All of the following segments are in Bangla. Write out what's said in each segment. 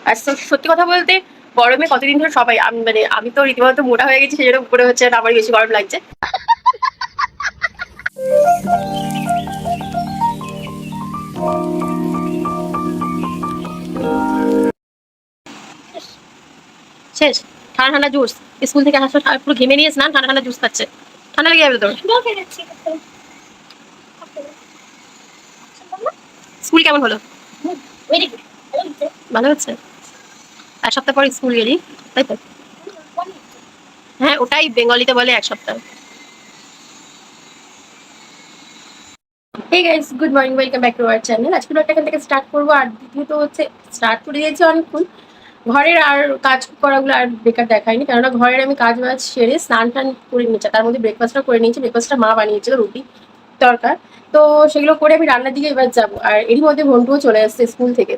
আর সত্যি কথা বলতে গরমে কতদিন ধরে সবাই আমি তো রীতিমতো মোটা হয়ে গেছি, সেজন্য উপরে হচ্ছে আমারই বেশি গরম লাগছে। শেষ ঠান্ডা ঠান্ডা জুস। স্কুল থেকে আসার পুরো ঘেমে নিয়ে স্নান, ঠান্ডা ঠান্ডা জুস খাচ্ছে। ঠান্ডা লেগে যাবে তোর। স্কুল কেমন হলো? ভালো হচ্ছে। এক সপ্তাহ পর স্কুল গেলি, তাই তো? হ্যাঁ, ওটাই বেঙ্গলিতে বলে এক সপ্তাহ। Hey guys, good morning, welcome back to our channel. আজকে ব্লগটা এখান থেকে স্টার্ট করবো। আর দ্বিতীয়ত হচ্ছে স্টার্ট করে দিয়েছি অনেকক্ষণ। ঘরের আর কাজ করাগুলো আর বেকার দেখায়নি, কেননা ঘরের আমি কাজ বাজ সেরে স্নান টান করে নিয়েছি, তার মধ্যে ব্রেকফাস্টটা করে নিয়েছি। ব্রেকফাস্টটা মা বানিয়েছিল, রুটি তরকার। তো সেগুলো করে আমি রান্নার দিকে এবার যাবো। আর এরই মধ্যে ভন্টুও চলে আসছে স্কুল থেকে।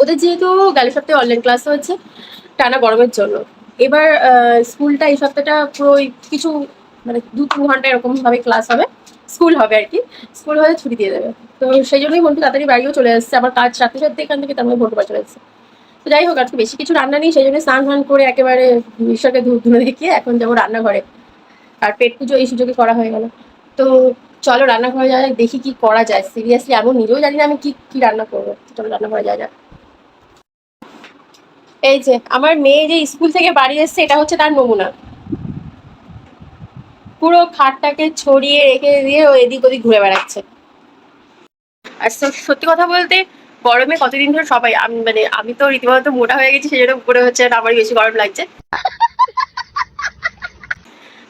ওদের যেহেতু গেল সপ্তাহে অনলাইন ক্লাস হয়েছে টানা গরমের জন্য, এবার স্কুলটা এই সপ্তাহটা পুরো কিছু মানে 2-3 ঘন্টা এরকম ভাবে ক্লাস হবে, স্কুল হবে আর কি। স্কুল হয়ে ছুটি দিয়ে দেবে। তো সেই জন্যই ভন্টু তাড়াতাড়ি বাড়িও চলে আসছে। আমার কাজ সাথে সাথে এখান থেকে তার মধ্যে ভন্টু বাড়ি চলে আসছে। তো যাই হোক, আজকে বেশি কিছু রান্না নেই, সেই জন্য স্নান টান করে একেবারে ঈশ্বরকে ধূপ ধুনো দেখিয়ে এখন যাবো রান্নাঘরে। আর পেট পুজো এই সুযোগে করা হয়ে গেল। তো চলো রান্নাঘরে যাওয়া যাক, দেখি কি করা যায়। সিরিয়াসলি এমন নিজেও জানি না আমি কি কি রান্না করবো। চলো রান্নাঘরে যাওয়া যাক। এই যে আমার মেয়ে যে স্কুল থেকে বাড়ি এসছে, এটা হচ্ছে তার নমুনা। পুরো খাটটাকে ছড়িয়ে রেখে দিয়ে ও এদিক ওদিক ঘুরে বেড়াচ্ছে। আর সত্যি কথা বলতে গরমে কতদিন ধরে সবাই আমি তো রীতিমতো মোটা হয়ে গেছি, সেজন্য উপরে হচ্ছে আমারই বেশি গরম লাগছে।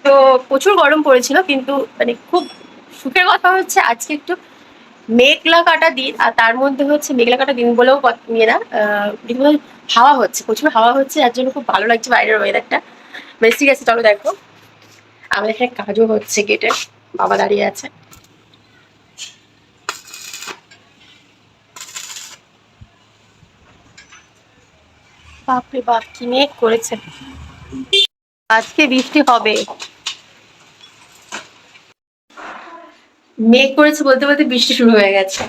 তো প্রচুর গরম পড়েছিল, কিন্তু খুব সুখের কথা হচ্ছে আজকে একটু মেঘলা কাটা দিন। আর তার মধ্যে হচ্ছে মেঘলা কাটা দিন বলেও নিয়ে না, রীতিমতো হাওয়া হচ্ছে, প্রচুর হাওয়া হচ্ছে, যার জন্য খুব ভালো লাগছে বাইরের ওয়েদারটা। ঠিক আছে, চলো দেখো। আমাদের এখানে কাজও হচ্ছে, গেটে বাবা দাঁড়িয়ে আছে। বাপরে বাপ, কি মেঘ করেছে। আজকে বৃষ্টি হবে। মেঘ করেছে বলতে বলতে বৃষ্টি শুরু হয়ে গেছে।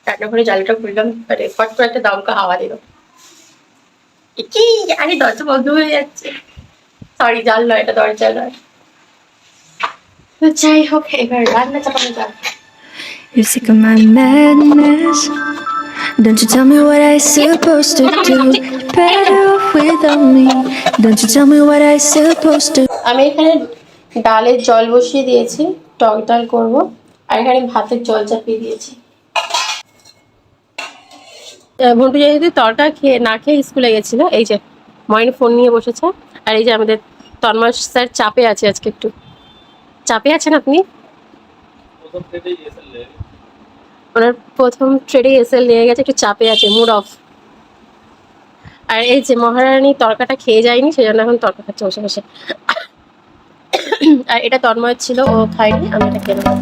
রান্নাঘরে জালটা খুললাম, ফট করে একটা দমকা হাওয়া দিল। কি, আরে দরজা বন্ধ হয়ে যাচ্ছে। সরি, জাল নয়, এটা দরজা নয়। তো যাই হোক, এবার রান্না চাপানো যাক। You're sick of my madness. Don't you tell me what I supposed to do. Better off without me. Don't you tell me what I supposed to. আমি এখানে ডালের জল বসিয়ে দিয়েছি, টক ডাল করব। আর এখানে ভাতের জল চাপিয়ে দিয়েছি। ভন্টু যেহেতু তরকা না খেয়ে স্কুলে গেছিল, এই যে ময়নি ফোন নিয়ে বসেছে। আর এই যে আমাদের তন্ময় স্যার চাপে আছে, আজকে একটু চাপে আছেন আপনি। ওনার প্রথম ট্রেডে এসএল নিয়ে গেছে, একটু চাপে আছে, মুড অফ। আর এই যে মহারানী তরকাটা খেয়ে যায়নি, সেজন্য এখন তরকা খাচ্ছে বসে বসে। আর এটা তন্ময়ের ছিল, ও খায়নি, আমি এটা খেয়ে নেবো।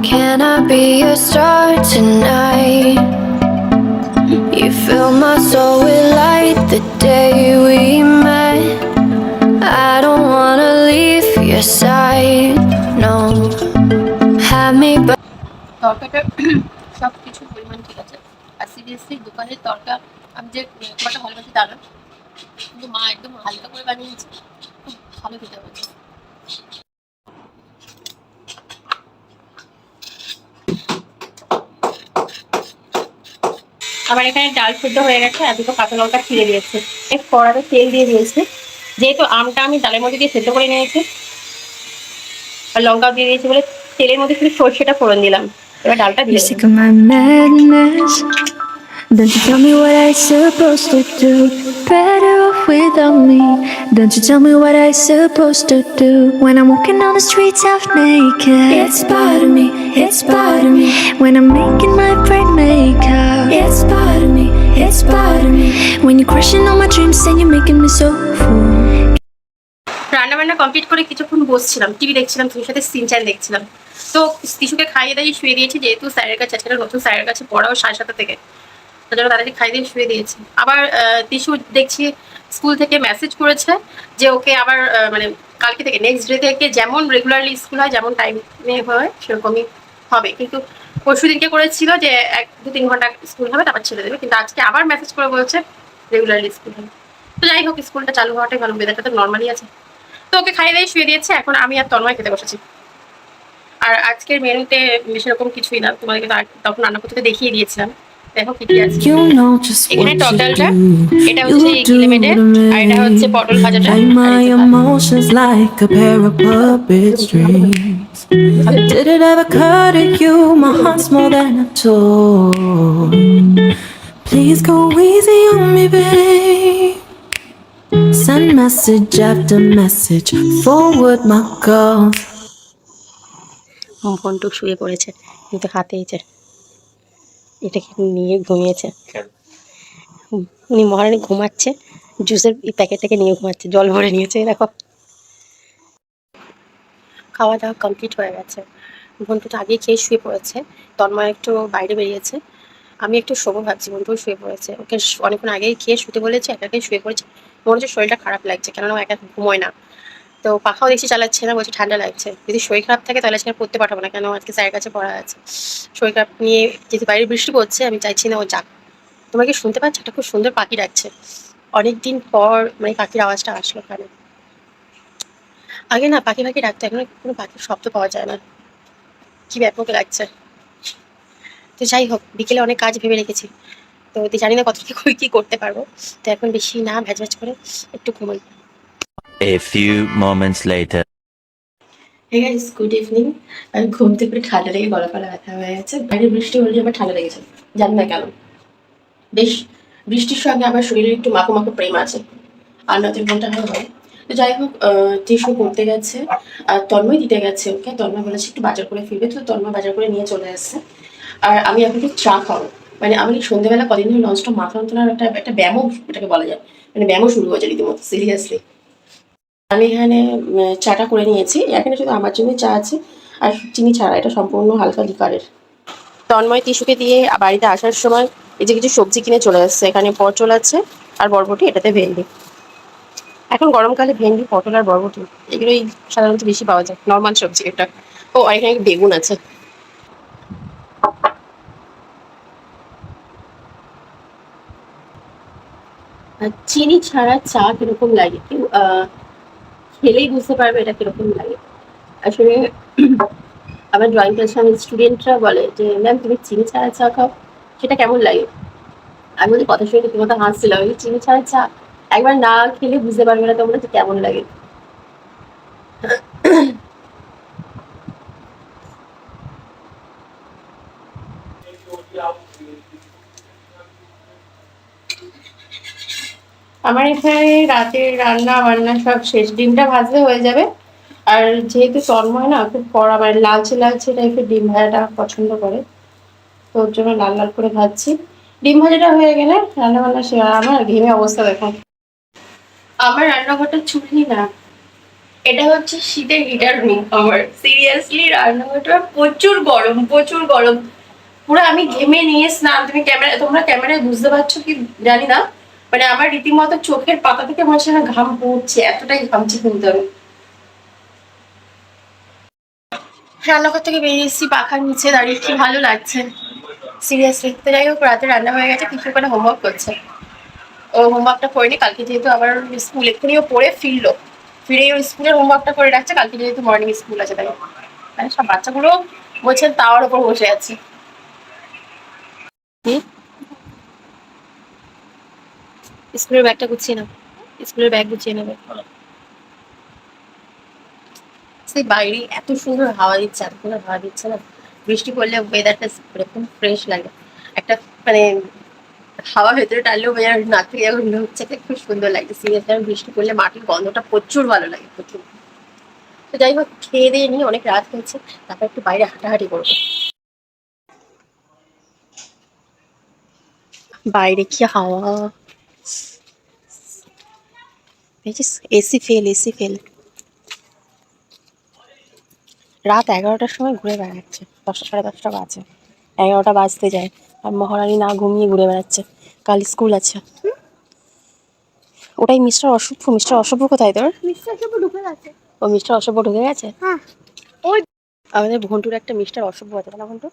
Can I be your star tonight? You fill my soul with light the day we met. I don't wanna leave your side, no. Have me but তরকাটা সব কিছু পরিমাণ ঠিক আছে। আর সিরিয়াসলি দোকানের তরকা আমি যে তোমারটা ভালোবাসি তা না, কিন্তু মা একদম হালকা করে বানিয়েছে, খুব ভালো খেতে হয়েছে। আবার এখানে ডাল সেদ্ধ হয়ে গেছে, আর দুটো কাঁচা লঙ্কা ছিঁড়ে দিয়েছে। কড়াতে তেল দিয়ে দিয়েছে, যেহেতু আমটা আমি ডালের মধ্যে দিয়ে সেদ্ধ করে নিয়েছি আর লঙ্কাও দিয়ে দিয়েছি বলে তেলের মধ্যে শুধু সর্ষেটা ফোড়ন দিলাম। এবার ডালটা দিয়ে you're sick of my madness. Don't you tell me what I supposed to do. Better off without me. Don't you tell me what I supposed to do. When I'm walking on the streets half naked, it's part of me, it's part of me. When I'm making my brain makeup, it's part of me, it's part of me. When you're crushing all my dreams and you're making me so full. রান্না বান্না কমপ্লিট করে কিছুক্ষণ বসছিলাম, টিভি দেখছিলাম, তোর সাথে সিনচ্যান দেখছিলাম। তো তিশুকে খাইয়ে দিয়ে শুয়ে দিয়েছি, যেহেতু স্যারের কাছে আজকে নতুন স্যারের কাছে পড়াও 7:30 থেকে, তার জন্য তাদেরকে খাইয়ে দিয়ে শুয়ে দিয়েছি। আবার তিশু দেখছি স্কুল থেকে মেসেজ করেছে যে ওকে আবার কালকে থেকে নেক্সট ডে থেকে যেমন রেগুলারলি স্কুল হয়, যেমন টাইমে হয় সেরকমই হবে। কিন্তু পরশু দিনকে করেছিল যে 1-2-3 ঘন্টা স্কুল হবে তারপর ছেড়ে দেবে, কিন্তু আজকে আবার মেসেজ করে বলছে রেগুলারলি স্কুল হবে। তো যাই হোক, স্কুলটা চালু হওয়াটাই ভালো, ওয়েদারটা তো নর্মালি আছে। তো ওকে খাইয়ে দিয়ে শুয়ে দিয়েছে, এখন আমি আর তন্ময় খেতে বসেছি। আর আজকের মেনুতে সেরকম কিছুই না, তোমাদেরকে তো তখন রান্না করতে দেখিয়ে দিয়েছিলাম। দেখো কি কি আছে You know just এখানে। what টক you ডালটা, এটা do. হচ্ছে You গিলে do মেটে, to আর এটা হচ্ছে me. পটল ভাজাটা, Like আর my এই যে ভাত। emotions like a pair of puppet strings. Did it ever occur to you my heart's more than a toy? Please go easy on me, babe. Send message after message, forward my calls. ফোনটুক শুয়ে পড়েছে, কিন্তু হাতে এই যে এটাকে নিয়ে ঘুমিয়েছে। উনি মহারানী ঘুমাচ্ছে, জুসের এই প্যাকেটটাকে নিয়ে ঘুমাচ্ছে, জল ভরে নিয়েছে। দেখো খাওয়া দাওয়া কমপ্লিট হয়ে গেছে, বন্ধু তো আগেই খেয়ে শুয়ে পড়েছে। তন্ময় একটু বাইরে বেরিয়েছে, আমি একটু শোবো ভাবছি, বন্ধু শুয়ে পড়েছে। ওকে অনেকক্ষণ আগেই খেয়ে শুতে বলেছি, একাই শুয়ে পড়েছে। মনে হচ্ছে শরীরটা খারাপ লাগছে, কেননা ও একা ঘুমোয় না। তো পাখাও দেখছি চালাচ্ছে না, বলছে ঠান্ডা লাগছে। যদি শরীর খারাপ থাকে তাহলে আজকে পড়তে পাঠাবো না, কেন আজকে স্যারের কাছে পড়া আছে। শরীর খারাপ নিয়ে যেহেতু বাইরে বৃষ্টি পড়ছে, আমি চাইছি না ও যাক। তোমরা কি শুনতে পাচ্ছ? একটা খুব সুন্দর পাখি ডাকছে, অনেকদিন পর মানে পাখির আওয়াজটা আসলো ওখানে। আগে না পাখি পাখি ডাকতো, এখন কোনো পাখির শব্দ পাওয়া যায় না, কি ব্যাপক লাগছে। তো যাই হোক, বিকেলে অনেক কাজ ভেবে রেখেছি, তো জানি না কতটুকু কি করতে পারবো। তো এখন বেশি না ভ্যাজ ভ্যাজ করে একটু ঘুমাই। A few moments later. Hey guys, good evening. আমি ঘুম থেকে একটু ঠান্ডা লেগে গলা ফলা ব্যথা হয়ে গেছে, বাইরে বৃষ্টি হলে আমার ঠান্ডা লেগেছে, জানি না কেন। বেশ বৃষ্টির সঙ্গে আমার শরীরে একটু মাখো মাখো প্রেম আছে, আর নতুন মনটা হয়। তো যাই হোক, টিউশন করতে গেছে, আর তন্ময় দিতে গেছে ওকে। তন্ময় বলেছে একটু বাজার করে ফিরবে, তো তন্ময় বাজার করে নিয়ে চলে আসছে। আর আমি এখন একটু চা খাবো, মানে আমি সন্ধ্যেবেলা কদিন ধরে ননস্টপ মাথা যন্ত্রণার একটা একটা ব্যায়ামও এটাকে বলা যায়, মানে ব্যায়ামও শুরু হয়েছে রীতিমতো, সিরিয়াসলি। আমি এখানে চাটা করে নিয়েছি, এখানে শুধু আমার জন্য চা আছে, আর চিনি ছাড়া, এটা সম্পূর্ণ হালকা লিকারের। তন্ময় টিস্যুকে দিয়ে বাড়িতে আসার সময় এই যে কিছু সবজি কিনে চলে আসছে, এখানে পটল আছে আর বরবটি, এটাতে ভেন্ডি। এখন গরমকালে ভেন্ডি, পটল আর বরবটি এগুলোই সাধারণত বেশি পাওয়া যায়, নর্মাল সবজি এটা। ও, আর এখানে বেগুন আছে। আর চিনি ছাড়া চা কিরকম লাগে কেউ খেলেই বুঝতে পারবে এটা কিরকম লাগে আসলে। আমার ড্রয়িং ক্লাসে আমি স্টুডেন্টরা বলে যে ম্যাম তুমি চিনি ছাড়া চা খাও, সেটা কেমন লাগে। আমি বলি কথা শুনে তুমি তো হাসছিলাম, চিনি ছাড়া চা একবার না খেলে বুঝতে পারবে না তোমরা যে কেমন লাগে। আমার এখানে রাতের রান্না বান্না সব শেষ, ডিমটা ভাজলে হয়ে যাবে। আর যেহেতু তন্ময় না খুব কড়া মানে লালচে লালচে টাইপের ডিম ভাজাটা পছন্দ করে, তো ওর জন্য লাল লাল করে ভাজছি। ডিম ভাজাটা হয়ে গেলে রান্না বান্না সে, আমার ঘেমে অবস্থা দেখো। আমার রান্নাঘরটা চুল্লি না, এটা হচ্ছে শীতের হিটার রুম আমার। সিরিয়াসলি রান্নাঘরটা প্রচুর গরম, প্রচুর গরম। পুরো আমি ঘেমে নিয়ে স্নান, তোমরা ক্যামেরায় বুঝতে পারছো কি জানি না, মানে আমার রীতিমতো চোখের পাতা থেকে মনে হচ্ছে না ঘাম পড়ছে, এতটাই ঘামছি কিন্তু আমি। রান্নাঘর থেকে বেরিয়ে এসেছি, পাখার নিচে দাঁড়িয়ে কি ভালো লাগছে সিরিয়াসলি। তো যাই হোক, রাতে রান্না হয়ে গেছে, কিছু করে হোমওয়ার্ক করছে। ও হোমওয়ার্কটা করেনি, কালকে যেহেতু আবার স্কুল এক্ষুনি ও পড়ে ফিরলো, ফিরেই ওর স্কুলের হোমওয়ার্কটা করে রাখছে, কালকে যেহেতু মর্নিং স্কুল আছে তাই। মানে সব বাচ্চাগুলো বলছেন তাওয়ার ওপর বসে আছে। স্কুলের ব্যাগটা গুছিয়ে নাও, স্কুলের ব্যাগ গুছিয়ে নেবে। সেই বাইরে এত সুন্দর হাওয়া দিচ্ছে, এত সুন্দর হাওয়া দিচ্ছে না, বৃষ্টি পড়লে ওয়েদারটা এরকম ফ্রেশ লাগে একটা, মানে হাওয়া ভেতরে টানলেও নাক থেকে যখন হচ্ছে খুব সুন্দর লাগে সিরিয়াসলি। আর বৃষ্টি পড়লে মাটির গন্ধটা প্রচুর ভালো লাগে, প্রচুর। তো যাই হোক, খেয়ে দিয়ে নিয়ে অনেক রাত হয়েছে, তারপর একটু বাইরে হাঁটাহাঁটি করবো। বাইরে কি হাওয়া, এসি ফেল, এসি ফেল। রাত 11টার সময় ঘুরে বেড়াচ্ছে, 10টা সাড়ে 10টা বাজে, 11টা বাজতে যায়, আর মহারানী না ঘুমিয়ে ঘুরে বেড়াচ্ছে, কাল স্কুল আছে। ওটাই মিস্টার অসভ্য, মিস্টার অসভ্য কোথায় তোর? মিস্টার সব ঢুকে গেছে। ও মিস্টার অসভ্য ঢুকে গেছে। হ্যাঁ, আমাদের ঘন্টুর একটা মিস্টার অসভ্য আছে না ঘন্টু?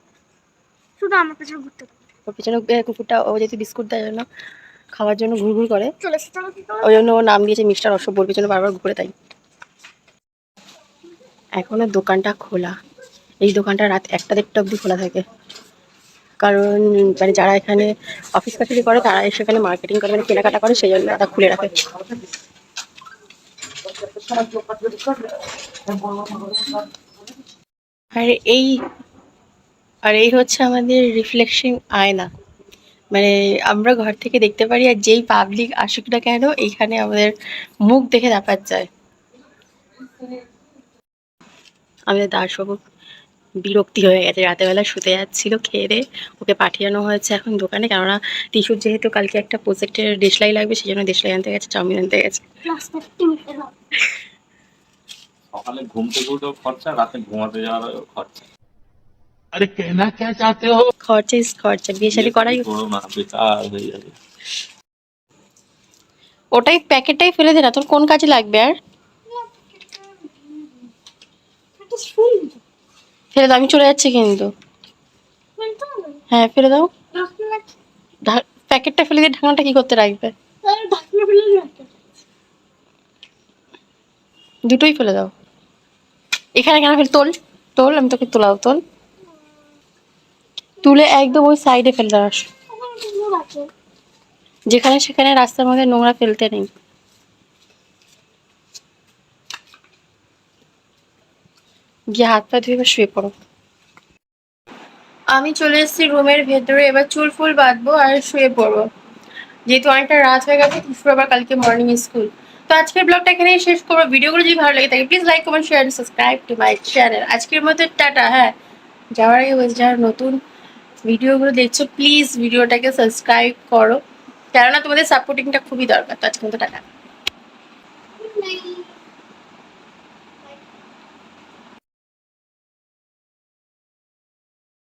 শুধু আমার পেছনে ঘুরতে থাকে। ওর পিছনে কুকুরটা ও যেহেতু বিস্কুট দেয় জন্য খাওয়ার জন্য ঘুরঘুর করে, চলেছে, চলো কি করো? ওই জন্য ও নাম দিয়েছে মিস্টার অসভ্য, ওর পিছনে বারবার ঘুরে তাই। এখনো দোকানটা খোলা, এই দোকানটা রাত 1টা 1:30 অবধি খোলা থাকে, কারণ মানে যারা এখানে অফিস কাছারি করে তারা সেখানে মার্কেটিং করে, মানে কেনাকাটা করে, সেই জন্য তারা খুলে রাখে। আর এই এই হচ্ছে আমাদের রিফ্লেকশন আয়না, মানে আমরা ঘর থেকে দেখতে পারি, আর যেই পাবলিক আসুক না কেন এইখানে আমাদের মুখ দেখে ব্যাপার যায়। আমাদের দাসবাবু বিরক্তি হয়ে গেছে, রাতেবেলা শুতে যাচ্ছিল, খেয়ে দিয়ে ওকে পাঠিয়ানো হয়েছে এখন দোকানে, কেননা টিস্যুর যেহেতু কালকে একটা প্রজেক্টের দেশলাই লাগবে, সেই জন্য দেশলাই আনতে গেছে, চাউমিন আনতে গেছে। সকালে ঘুম থেকে উঠেও খরচা, রাতে ঘুমাতে যাওয়ার খরচা। अरे कहना क्या चाहते हो? খরচা ইস খরচা, বিয়ে শাদী করাই। করো না, বেকার হয়ে যাবে। ওটাই প্যাকেটটাই ফেলে দে না, তোর কোন কাজে লাগবে আর? ফেলে দাও, আমি চলে যাচ্ছি কিন্তু। হ্যাঁ ফেলে দাও, প্যাকেটটা ফেলে দিয়ে ঢাকনাটা কি করতে রাখবে? দুটোই ফেলে দাও। এখানে কেন ফেলে, তোল তোল, আমি তোকে তোলাও, তোল, তুলে একদম ওই সাইডে ফেলে দাও। যেখানে সেখানে রাস্তার মধ্যে নোংরা ফেলতে নেই। গিয়ে হাত পা ধুয়ে এবার শুয়ে পড়ো। আমি চলে এসেছি রুমের ভেতরে, এবার চুল ফুল বাঁধবো আর শুয়ে পড়বো, যেহেতু অনেকটা রাত হয়ে গেছে, তিসুর আবার কালকে মর্নিং স্কুল। তো আজকের ব্লগটা এখানেই শেষ করবো। ভিডিওগুলো যদি ভালো লাগে থাকে please like comment share subscribe to my channel. আজকের মতো টাটা। হ্যাঁ, যাওয়ার আগে বলছি, যারা নতুন ভিডিওগুলো দেখছো প্লিজ ভিডিওটাকে সাবস্ক্রাইব করো, কেননা তোমাদের সাপোর্টিংটা খুবই দরকার। তো আজকের মতো টাটা।